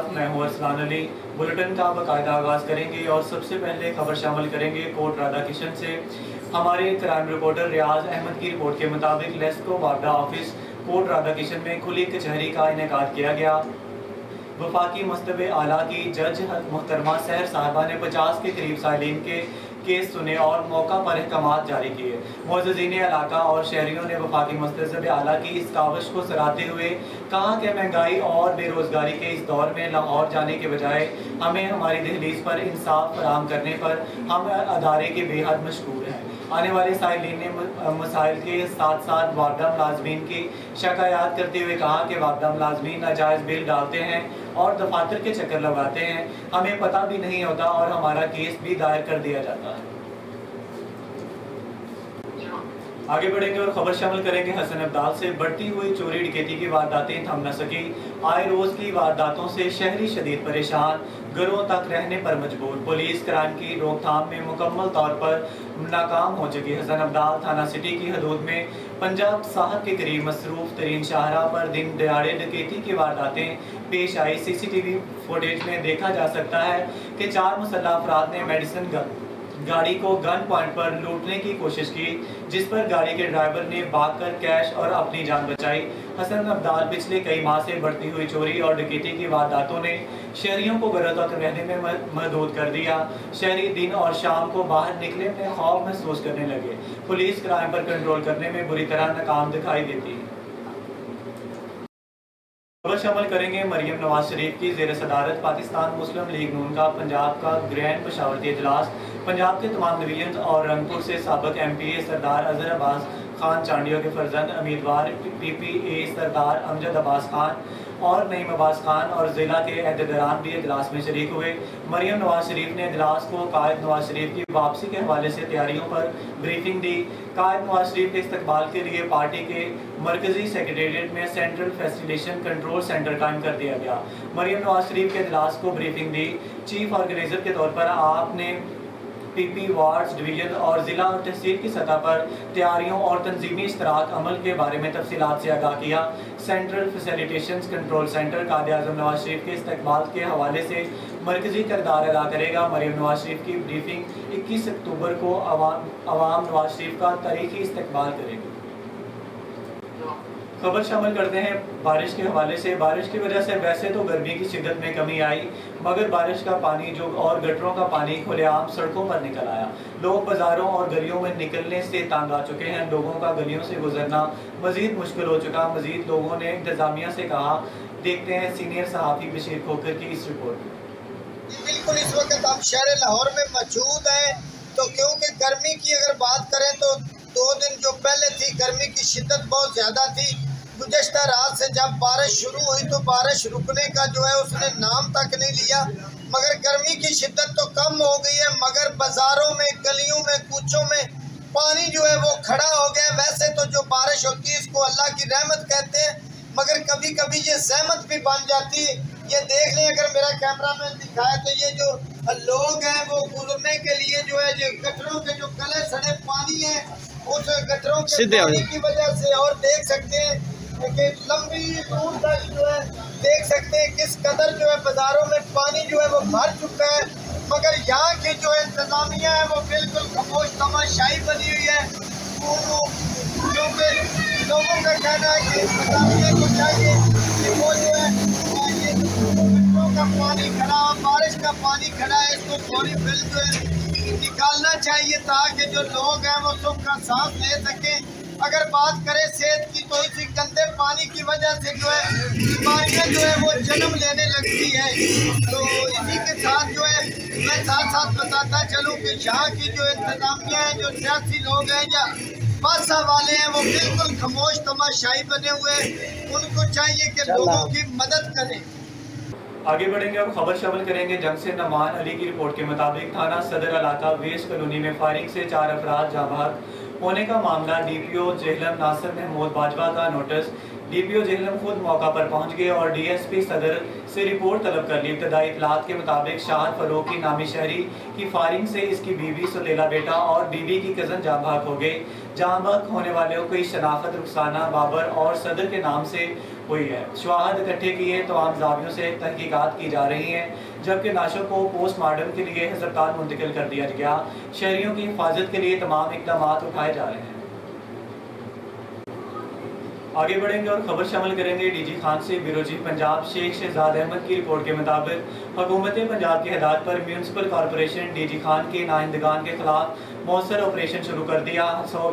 साथ मैं हूँ अरसलान अली। बुलेटिन का बाकायदा आगाज़ करेंगे और सबसे पहले खबर शामिल करेंगे कोट राधा किशन से। हमारे क्राइम रिपोर्टर रियाज अहमद की रिपोर्ट के मुताबिक लेस्को वापडा ऑफिस कोट राधा किशन में खुली कचहरी का इनेकाद किया गया। वफाकी मस्तबे आला की जज मोहतरमा सहर साहबा ने 50 के करीब साइलिन के केस सुने और मौका पर अहकामात जारी किए। मुअज़्ज़िज़ीन इलाका और शहरियों ने वफाकी मस्तबे आला की इस काविश को सराहते हुए कहा कि महंगाई और बेरोज़गारी के इस दौर में लाहौर जाने के बजाय हमें हमारी दहलीज पर इंसाफ फराहम करने पर हम अदारे के बेहद मशकूर हैं। आने वाले साइलिन ने मसाइल के साथ साथ वापडा मुलाजमीन की शिकायत करते हुए कहा कि वापडा मुलाजमीन नाजायज़ बिल डालते हैं और दफातर के चक्कर लगाते हैं, हमें पता भी नहीं होता और हमारा केस भी दायर कर दिया जाता है। आगे बढ़ेंगे और खबर शामिल करेंगे हसन अब्दाल से। बढ़ती हुई चोरी डकैती की वारदातें थम न सकी। आए रोज की वारदातों से शहरी शदीद परेशान, घरों तक रहने पर मजबूर। पुलिस क्राइम की रोकथाम में मुकम्मल तौर पर नाकाम हो चुकी। हसन अब्दाल थाना सिटी की हदूद में पंजाब साहब के करीब मसरूफ तरीन शाहराह पर दिन दहाड़े डकैती की वारदातें पेश आई। CCTV फुटेज में देखा जा सकता है कि 4 मुसल्लह अफराद ने मेडिसिन गाड़ी को गन पॉइंट पर लूटने की कोशिश की, जिस पर गाड़ी के ड्राइवर ने भागकर कैश और अपनी जान बचाई। हसन अब्दाल पिछले कई माह से बढ़ती हुई चोरी और डकैती की वारदातों ने शहरियों को घरों तक रहने में महदूद कर दिया। शहरी दिन और शाम को बाहर निकले में खौफ महसूस करने लगे। पुलिस क्राइम पर कंट्रोल करने में बुरी तरह नाकाम दिखाई देती है। खबर शामिल करेंगे मरियम नवाज शरीफ की ज़ेर सदारत पाकिस्तान मुस्लिम लीग नून का पंजाब का ग्रैंड मशावरती इजलास। पंजाब के तमाम डिवीजन और रंगपुर से साबिक MPA सरदार अजहर अब्बास खान चांडियों के फर्जंद उम्मीदवार PPA सरदार अमजद अब्बास खान और नईम अब्बास खान और ज़िला के अहदेदारान भी इजलास में शरीक हुए। मरियम नवाज शरीफ ने इजलास को कायद नवाज शरीफ की वापसी के हवाले से तैयारियों पर ब्रीफिंग दी। कायद नवाज शरीफ के इस्तकबाल के लिए पार्टी के मरकजी सेक्रेटेरिएट में सेंट्रल फैसिलिटेशन कंट्रोल सेंटर कायम कर दिया गया। मरियम नवाज शरीफ के इजलास को ब्रीफिंग दी। चीफ ऑर्गेनाइजर के तौर पर आपने PP वार्ड्स डिवीजन और ज़िला और तहसील की सतह पर तैयारियों और तंजीमी इश्तराक अमल के बारे में तफसीलात से आगाह किया। Central facilitation control centre Quaid-e-Azam Nawaz Sharif के इस्तकबाल के हवाले से मरकजी किरदार अदा करेगा। मरियम नवाज शरीफ की ब्रीफिंग 21 अक्टूबर को अवाम नवाज शरीफ का तारीखी इस्तकबाल करेगी। खबर शामिल करते हैं बारिश के हवाले से। बारिश की वजह से वैसे तो गर्मी की शिद्दत में कमी आई, मगर बारिश का पानी जो और गटरों का पानी खुलेआम सड़कों पर निकल आया। लोग बाजारों और गलियों में निकलने से तंग आ चुके हैं। लोगों का गलियों से गुजरना मजीद मुश्किल हो चुका। मजीद लोगों ने इंतजामिया से कहा। देखते हैं सीनियर सहाफ़ी बशीर खोकर की इस रिपोर्ट। बिल्कुल इस वक्त हम शहर लाहौर में मौजूद हैं, तो क्योंकि गर्मी की अगर बात करें तो 2 दिन जो पहले थी गर्मी की शिद्दत बहुत ज़्यादा थी। गुज़श्ता रात से जब बारिश शुरू हुई तो बारिश रुकने का जो है उसने नाम तक नहीं लिया, मगर गर्मी की शिद्दत तो कम हो गई है। मगर बाज़ारों में, गलियों में, कूचों में पानी जो है वो खड़ा हो गया। वैसे तो जो बारिश होती है इसको अल्लाह की रहमत कहते हैं, मगर कभी कभी ये सहमत भी बन जाती है। ये देख लें, अगर मेरा कैमरा मैन दिखाए तो ये जो लोग हैं वो गुजरने के लिए जो है जो गटरों के जो गले सड़े पानी है उस गटरों के पानी की वजह से, और देख सकते हैं कि लंबी दूर तक जो है देख सकते हैं किस कदर जो है बाजारों में पानी जो है वो भर चुका है। मगर यहाँ की जो इंतजामिया है वो बिल्कुल खामोश तमाशाई बनी हुई है, क्योंकि लोगों का कहना है कि इंतजामिया को चाहिए कि वो जो है ये गटरों का पानी खड़ा, बारिश का पानी खड़ा है, इसको फौरी बिल जो है निकालना चाहिए ताकि जो लोग हैं वो सुख का सांस ले सकें। अगर बात करें सेहत की तो इसी गंदे पानी की वजह से जो है बीमारियां जो है वो जन्म लेने लगती है। तो इसी के साथ जो है मैं साथ साथ बताता चलूँ कि यहाँ की जो इंतजामिया है, जो सियासी लोग हैं या बादशाह वाले हैं, वो बिल्कुल खामोश तमाशाई बने हुए हैं। उनको चाहिए कि लोगों की मदद करें। आगे बढ़ेंगे और खबर शामिल करेंगे जंग से नमान अली की रिपोर्ट के मुताबिक थाना सदर इलाका वेस्ट कॉलोनी में फायरिंग से 4 अफराद जाँ बहक होने का मामला DPO जेहलम नासिर महमूद बाजवा का नोटिस। DPO जेहलम खुद मौका पर पहुंच गए और DSP सदर से रिपोर्ट तलब कर ली। इब्तदाई इतलात के मुताबिक शाहद फरूक की नामी शहरी की फायरिंग से इसकी बीवी सुलेला बेटा और बीवी की कज़न जाँ बहक हो गए। जाँ बहक होने वालों की शनाख्त रुखसाना बाबर और सदर के नाम से हुई है। शवाहद इकट्ठे किए तमाम जावियों से तहकीकात की जा रही हैं, जबकि लाशों को पोस्टमार्टम के लिए अस्पताल मुंतकिल कर दिया गया। शहरियों की हिफाजत के लिए तमाम इकदाम उठाए जा रहे हैं। आगे बढ़ेंगे और खबर शामिल करेंगे डीजी खान से। ब्यूरो चीफ पंजाब शेख शहजाद अहमद की रिपोर्ट के मुताबिक हुकूमत पंजाब की हिदायत पर म्यूनसिपल कॉरपोरेशन डीजी खान के नाइंदगान के खिलाफ मौसर ऑपरेशन शुरू कर दिया।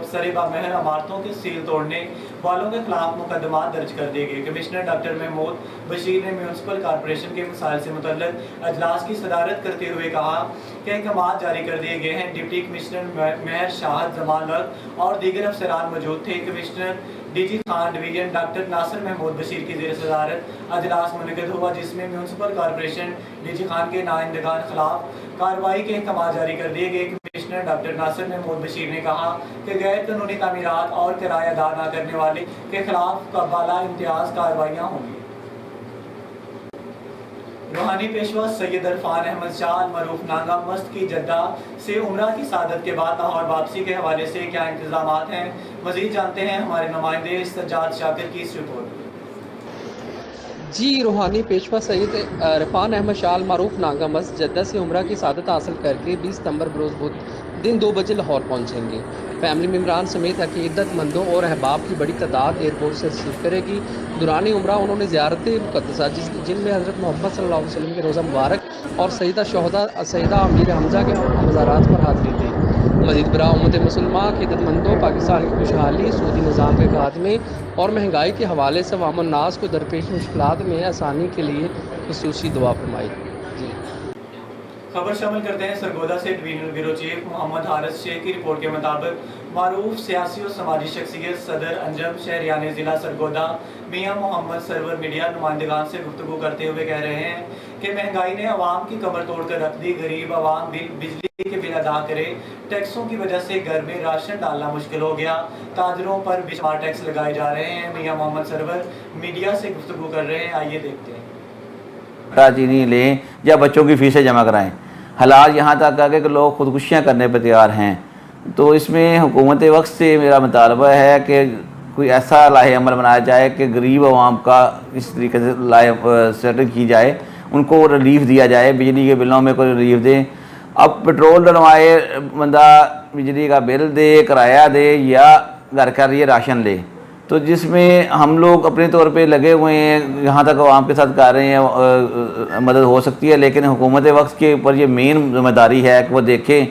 सरेबामहर इमारतों के सील तोड़ने वालों के खिलाफ मुकदमा दर्ज कर दिए गए। कमिश्नर डॉक्टर महमूद बशीर ने म्यूनसिपल कॉरपोरेशन के मसाइल से मुतल्लिक अजलास की सदारत करते हुए कहा कि अहकाम जारी कर दिए गए हैं। डिप्टी कमिश्नर मेहर शाहद जमालत और दीगर अफसरान मौजूद थे। Commissioner DG Khan division doctor Nasir Mahmood Bashir की ज़ेर सदारत अजलास मुनक़िद हुआ, जिसमें म्यूनसिपल कॉरपोरेशन डीजी खान के नाइंदगान खिलाफ कार्रवाई के अहकाम जारी कर दिए गए। कमिश्नर डॉक्टर नासिर महमूद बशीर ने कहा कि गैर कानूनी तामीरात और किराया अदा न करने वाले के खिलाफ बाला इम्तियाज कार्रवाइयाँ होंगी। रूहानी पेशवा सैयद इरफान अहमद शाह मरूफ नागा मस्त की जद्दा से उम्रा की सादत के बाद लाहौर वापसी के हवाले से क्या इंतजामात हैं, मजीद जानते हैं हमारे नुमाइंदे सज्जाद शाकिर की इस रिपोर्ट। जी, रूहानी पेशवा सैयद इरफान अहमद शाह मरूफ नागा मस्त जद्दा से उम्रा की सादत हासिल करके 20 सितंबर बरोज़ बुध दिन 2 बजे लाहौर पहुँचेंगे। फैमिली मेम्बरान समेत अकीदतमंदों और अहबाब की बड़ी तादाद एयरपोर्ट से रिसीव करेगी। दुरानी उम्रा उन्होंने ज़ियारत मुक़द्दसा जिनमें हज़रत मोहम्मद सल्लल्लाहु अलैहि वसल्लम के रोज़ा मुबारक और सैयदा शोहदा सैयदा अमीर हमज़ा के मज़ारात पर हाज़िरी दी। मज़ीद बरा उम्मत मुसलमान अक़ीदतमंदों पाकिस्तान की खुशहाली, सऊदी निज़ाम के खात्मे और महंगाई के हवाले से अवामुन्नास को दरपेश मुश्किलात में आसानी के लिए खुसूसी दुआ फरमाई। खबर शामिल करते हैं सरगोदा से। Divisional bureau chief Mohammad Haris Sheikh की रिपोर्ट के मुताबिक मारूफ सियासी और समाजी शख्सियत सदर अंजम शहरियान ज़िला सरगोदा मियाँ मोहम्मद सरवर मीडिया नुमाइंदगान से गुफ्तगू करते हुए कह रहे हैं कि महंगाई ने अवाम की कमर तोड़ कर रख दी। गरीब अवाम बिजली के बिल अदा करे, टैक्सों की वजह से घर में राशन डालना मुश्किल हो गया। ताजरों पर बेशुमार टैक्स लगाए जा रहे हैं। मियाँ मोहम्मद सरवर मीडिया से गुफ्तगू कर रहे हैं, आइए देखते हैं। चीनी लें या बच्चों की फ़ीसें जमा कराएं। हालात यहाँ तक आ गए कि लोग खुदकुशियाँ करने पर तैयार हैं। तो इसमें हुकूमत वक्त से मेरा मुतालबा है कि कोई ऐसा लाहे अमल बनाया जाए कि गरीब आवाम का इस तरीके से लाहे सेटल की जाए, उनको रिलीफ दिया जाए, बिजली के बिलों में कोई रिलीफ दें। अब पेट्रोल डलवाए बंदा बिजली का बिल दे, किराया दे या घर का लिए राशन ले, तो जिसमें हम लोग अपने तौर पे लगे हुए हैं, यहाँ तक आवाम के साथ कर रहे हैं, मदद हो सकती है। लेकिन हुकूमत वक्त के ऊपर ये मेन जिम्मेदारी है कि वो देखें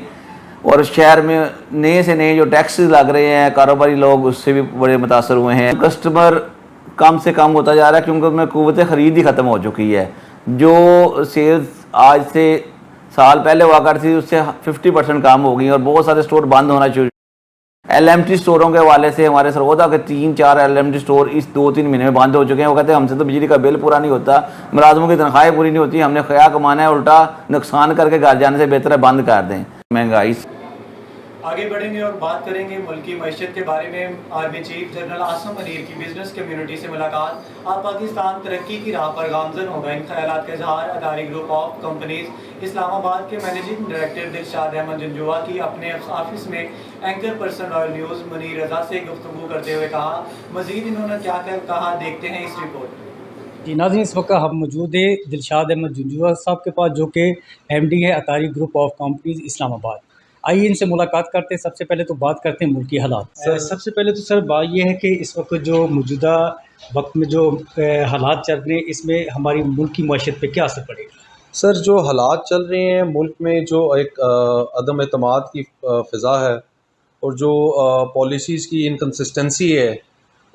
और शहर में नए से नए जो टैक्स लग रहे हैं, कारोबारी लोग उससे भी बड़े मुतासर हुए हैं। कस्टमर कम से कम होता जा रहा है क्योंकि उनमें क़ुव्वत ख़रीद ही ख़त्म हो चुकी है। जो सेल्स आज से साल पहले हुआ करती थी उससे 50% कम हो गई और बहुत सारे स्टोर बंद होना शुरू। LMT स्टोरों के हवाले से हमारे सरगोदा के 3-4 LMT स्टोर इस 2-3 महीने में बंद हो चुके हैं। वो कहते हैं हमसे तो बिजली का बिल पूरा नहीं होता, मुलाजमों की तनख्वाहें पूरी नहीं होती, हमने क्या कमाना है, उल्टा नुकसान करके घर जाने से बेहतर है बंद कर दें महंगाई। आगे बढ़ेंगे और बात करेंगे मुल्की मईशत के बारे में। Army chief general Asim Munir की बिजनेस कम्युनिटी से मुलाकात। अब पाकिस्तान तरक्की की राह पर गामजन होगा, इन ख्यालात का इजहार Adari group of companies Islamabad के मैनेजिंग डायरेक्टर दिलशाद अहमद जंजुआ की अपने ऑफिस में anchor person Royal News Munir Raza से गुफ्तगू करते हुए कहा। मजीद इन्होंने क्या कहा, देखते हैं इस रिपोर्ट। जी नाज़रीन, इस वक्त हम मौजूद है दिलशाद अहमद जंजुआ साहब के पास, जो कि MD है Attari group of companies Islamabad. आइए इनसे मुलाकात करते हैं। सबसे पहले तो बात करते हैं मुल्की हालात। सबसे पहले तो सर बात यह है कि इस वक्त जो मौजूदा वक्त में जो हालात चल रहे हैं, इसमें हमारी मुल्क की मईशत पे क्या असर पड़ेगा? सर, जो हालात चल रहे हैं मुल्क में, जो एक अदम एतमाद की फ़िज़ा है और जो पॉलिसीज़ की इनकन्सिस्टेंसी है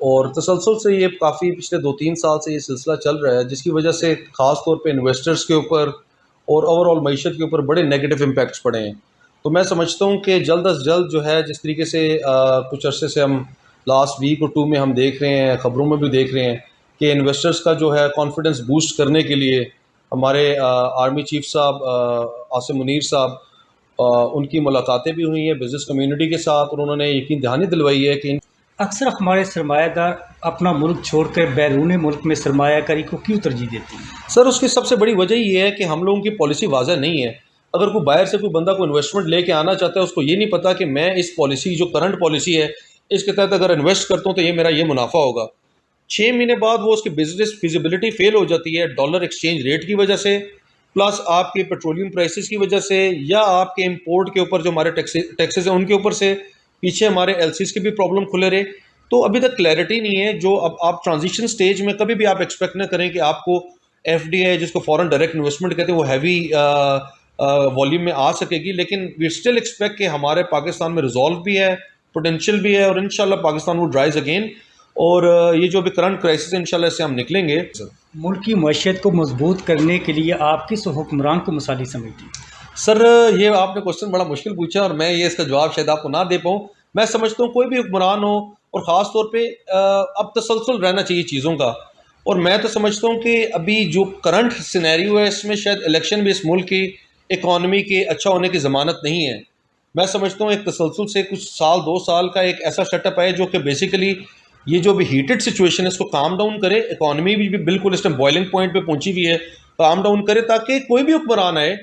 और तसलसल से ये काफ़ी पिछले 2-3 साल से ये सिलसिला चल रहा है, जिसकी वजह से ख़ास तौर पे इन्वेस्टर्स के ऊपर और ओवरऑल मईशत के ऊपर बड़े नेगेटिव इम्पैक्ट्स पड़े हैं। तो मैं समझता हूँ कि जल्द अज जल्द जो है, जिस तरीके से कुछ अरसे से हम लास्ट वीक और 2 में हम देख रहे हैं, ख़बरों में भी देख रहे हैं कि इन्वेस्टर्स का जो है कॉन्फिडेंस बूस्ट करने के लिए हमारे आर्मी चीफ साहब आसिम मुनीर साहब, उनकी मुलाकातें भी हुई हैं बिज़नेस कम्युनिटी के साथ और उन्होंने यकीन दहानी दिलवाई है कि अक्सर हमारे सरमायादार अपना मुल्क छोड़कर बैरून मुल्क में सरमायाकारी को क्यों तरजीह देती हैं? सर, उसकी सबसे बड़ी वजह ये है कि हम लोगों की पॉलिसी वाज़ह नहीं है। अगर कोई बाहर से कोई बंदा को इन्वेस्टमेंट लेके आना चाहता है, उसको ये नहीं पता कि मैं इस पॉलिसी, जो करंट पॉलिसी है, इसके तहत अगर इन्वेस्ट करता हूँ तो ये मेरा ये मुनाफा होगा। 6 महीने बाद वो उसकी बिजनेस फिजिबिलिटी फेल हो जाती है डॉलर एक्सचेंज रेट की वजह से, प्लस आपके पेट्रोलियम प्राइसेस की वजह से, या आपके इंपोर्ट के ऊपर जो हमारे टैक्सेस हैं उनके ऊपर से, पीछे हमारे एलसीज की भी प्रॉब्लम खुले रहे। तो अभी तक क्लैरिटी नहीं है। जो अब आप ट्रांजिशन स्टेज में कभी भी आप एक्सपेक्ट ना करें कि आपको एफडीआई, जिसको फॉरेन डायरेक्ट इन्वेस्टमेंट कहते हैं, वो हैवी वॉल्यूम में आ सकेगी, लेकिन वी स्टिल एक्सपेक्ट कि हमारे पाकिस्तान में रिजॉल्व भी है, पोटेंशियल भी है, और इंशाल्लाह पाकिस्तान वो ड्राइज अगेन। और ये जो अभी करंट क्राइसिस है इंशाल्लाह इससे हम निकलेंगे। मुल्क की मईशत को मजबूत करने के लिए आप किस हुक्मरान को मिसाली समझती हैं? सर, ये आपने क्वेश्चन बड़ा मुश्किल पूछा और मैं ये इसका जवाब शायद आपको ना दे पाऊँ। मैं समझता हूँ कोई भी हुक्मरान हो, और ख़ास तौर पे अब तसलसल रहना चाहिए चीज़ों का। और मैं तो समझता हूँ कि अभी जो करंट सिनेरियो है इसमें शायद इलेक्शन भी इस मुल्क की इकॉनमी के अच्छा होने की ज़मानत नहीं है। मैं समझता हूँ एक तसलसल से कुछ साल 2 साल का एक ऐसा सेटअप है जो कि बेसिकली ये जो भी हीटेड सिचुएशन है इसको काम डाउन करे, इकॉनमी भी बिल्कुल इस टाइम बॉइलिंग पॉइंट पे पहुंची हुई है, काम डाउन करे ताकि कोई भी हुक्मरान आए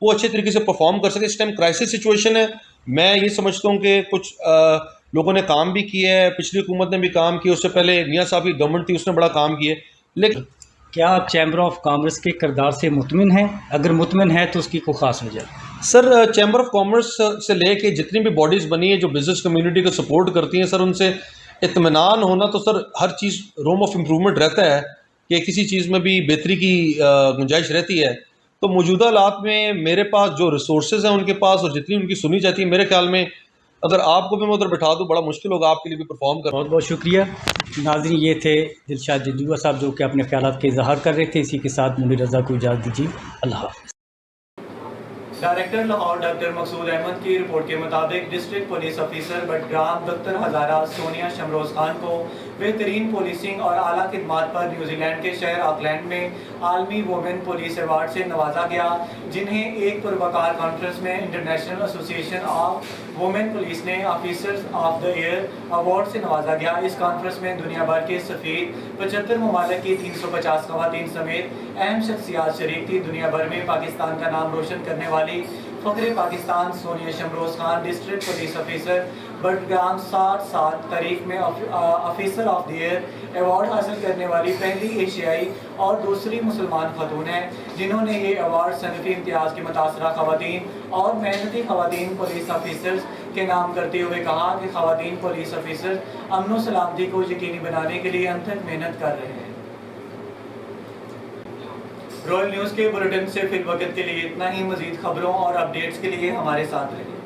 वो अच्छे तरीके से परफॉर्म कर सके। इस टाइम क्राइसिस सिचुएशन है। मैं ये समझता हूँ कि कुछ लोगों ने काम भी किया है, पिछली हुकूमत ने भी काम किया, उससे पहले मियां साहब की गवर्नमेंट थी उसने बड़ा काम किया, लेकिन क्या आप चैम्बर ऑफ कॉमर्स के किरदार से मुतमिन हैं? अगर मुतमिन है तो उसकी कोई ख़ास वजह? सर, चैम्बर ऑफ कॉमर्स से लेके जितनी भी बॉडीज़ बनी है जो बिज़नेस कम्युनिटी को सपोर्ट करती हैं, सर उनसे इत्मीनान होना तो sir her cheese room of improvement रहता है कि किसी चीज़ में भी बेहतरी की गुंजाइश रहती है। तो मौजूदा हालात में मेरे पास जो रिसोर्सेज हैं उनके पास, और जितनी उनकी सुनी जाती है, मेरे ख्याल में अगर आपको भी मैं उधर बैठा दूँ बड़ा मुश्किल होगा आपके लिए भी परफॉर्म करना। बहुत बहुत शुक्रिया नाज़रीन। ये थे दिलशाद जद्दुआ साहब जो कि अपने ख्यालात के इजहार कर रहे थे। इसी के साथ मुनीर रज़ा को इजाज़त दीजिए। अल्लाह हाफ़िज़। डायरेक्टर लाहौर डॉक्टर मकसूद अहमद की रिपोर्ट के मुताबिक district police officer Budgam doctor हज़ारा सोनिया शमरोज़ खान को बेहतरीन पुलिसिंग और आला खिदमात पर न्यूजीलैंड के शहर ऑकलैंड में आलमी वुमेन पुलिस अवार्ड से नवाजा गया, जिन्हें एक पुरवकार कॉन्फ्रेंस में international association of women police ने officers of the year award से नवाजा गया। इस कॉन्फ्रेंस में दुनिया भर के सफ़ीर 75 ममालिक की 350 खवातीन समेत अहम शख्सियात शरीक थी। दुनिया भर में पाकिस्तान का नाम रोशन करने वाली फ़ख्र Pakistan Sonia Shamroz Khan district police officer Badgram 60 तारीख में officer of the year award हासिल करने वाली पहली एशियाई और दूसरी मुसलमान खतून हैं, जिन्होंने ये अवार्ड सनफ़ी इम्तियाज़ की मुतासरा खवातीन और मेहनती खवातीन पुलिस ऑफिसर्स के नाम करते हुए कहा कि खवातीन पुलिस ऑफिसर्स अमन व सलामती को यकीनी बनाने के लिए अनथक मेहनत कर रहे हैं। रॉयल न्यूज़ के बुलेटिन से फिल वक्त के लिए इतना ही। मज़ीद खबरों और अपडेट्स के लिए हमारे साथ रहें।